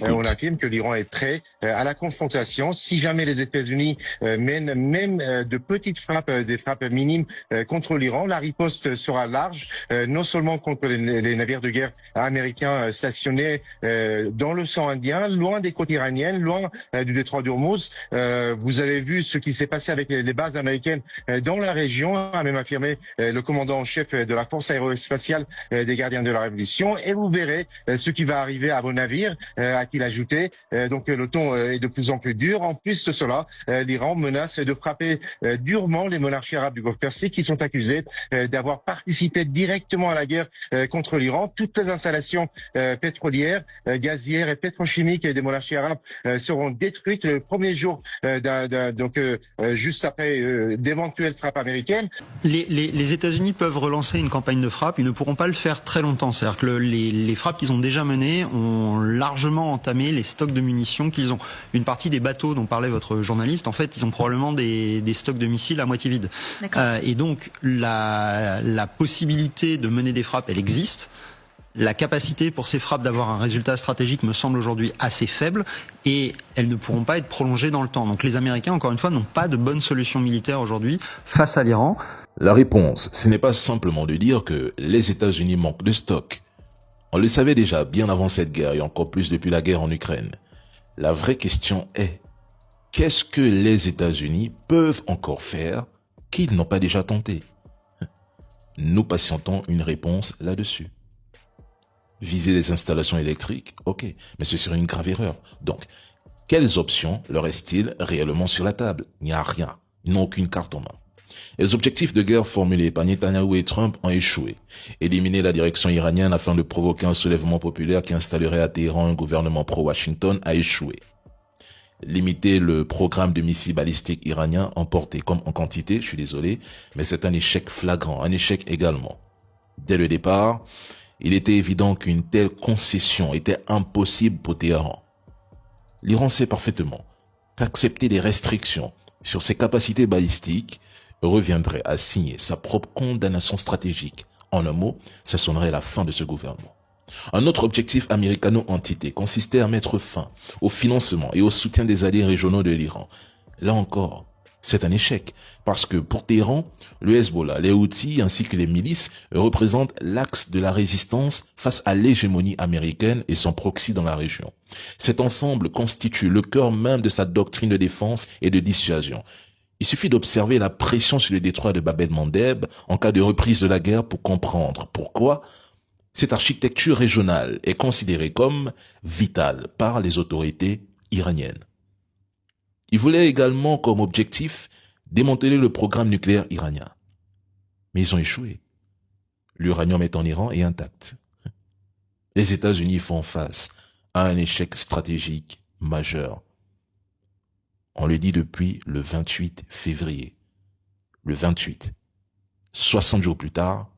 on l'écoute. affirme que l'Iran est prêt à la confrontation si jamais les États-Unis mènent même de petites frappes, des frappes minimes contre l'Iran. La riposte sera large, non seulement contre les navires de guerre américains stationnés dans l'océan Indien, loin des côtes iraniennes, loin du détroit d'Ormuz. Vous avez vu ce qui s'est passé avec les bases américaines dans la région, a même affirmé le commandant en chef de la force aérospatiale des gardiens de la Révolution. Et vous verrez ce qui va arriver à vos navires, a-t-il ajouté. Donc le ton est de plus en plus dur. En plus de cela, l'Iran menace de frapper durement les monarchies arabes du Golfe Persique qui sont accusées d'avoir participé directement à la guerre contre l'Iran. Toutes les installations pétrolières, gazières et pétrochimiques des monarchies arabes seront détruites le premier jour juste après d'éventuelles frappes américaines. Les États-Unis peuvent relancer une campagne de frappe, ils ne pourront pas le faire très longtemps. C'est-à-dire que les frappes qu'ils ont déjà menées ont largement entamé les stocks de munitions qu'ils ont. Une partie des bateaux dont parlait votre journaliste, en fait, ils ont probablement des stocks de missiles à moitié vides. Et donc, la possibilité de mener des frappes, elle existe. La capacité pour ces frappes d'avoir un résultat stratégique me semble aujourd'hui assez faible et elles ne pourront pas être prolongées dans le temps. Donc les Américains, encore une fois, n'ont pas de bonne solution militaire aujourd'hui face à l'Iran. La réponse, ce n'est pas simplement de dire que les États-Unis manquent de stock. On le savait déjà bien avant cette guerre et encore plus depuis la guerre en Ukraine. La vraie question est, qu'est-ce que les États-Unis peuvent encore faire qu'ils n'ont pas déjà tenté? Nous patientons une réponse là-dessus. Viser les installations électriques, ok, mais ce serait une grave erreur. Donc, quelles options leur reste-t-il réellement sur la table? Il n'y a rien. Ils n'ont aucune carte en main. Les objectifs de guerre formulés par Netanyahou et Trump ont échoué. Éliminer la direction iranienne afin de provoquer un soulèvement populaire qui installerait à Téhéran un gouvernement pro-Washington a échoué. Limiter le programme de missiles balistiques iranien emporté comme en quantité, je suis désolé, mais c'est un échec flagrant, un échec également. Dès le départ, il était évident qu'une telle concession était impossible pour Téhéran. L'Iran sait parfaitement qu'accepter des restrictions sur ses capacités balistiques reviendrait à signer sa propre condamnation stratégique. En un mot, ce sonnerait la fin de ce gouvernement. Un autre objectif américano-entité consistait à mettre fin au financement et au soutien des alliés régionaux de l'Iran. Là encore, c'est un échec, parce que pour Téhéran, le Hezbollah, les Houthis ainsi que les milices représentent l'axe de la résistance face à l'hégémonie américaine et son proxy dans la région. Cet ensemble constitue le cœur même de sa doctrine de défense et de dissuasion. Il suffit d'observer la pression sur le détroit de Bab el-Mandeb en cas de reprise de la guerre pour comprendre pourquoi cette architecture régionale est considérée comme vitale par les autorités iraniennes. Il voulait également comme objectif démanteler le programme nucléaire iranien. Mais ils ont échoué. L'uranium est en Iran et intact. Les États-Unis font face à un échec stratégique majeur. On le dit depuis le 28 février. Le 28. 60 jours plus tard,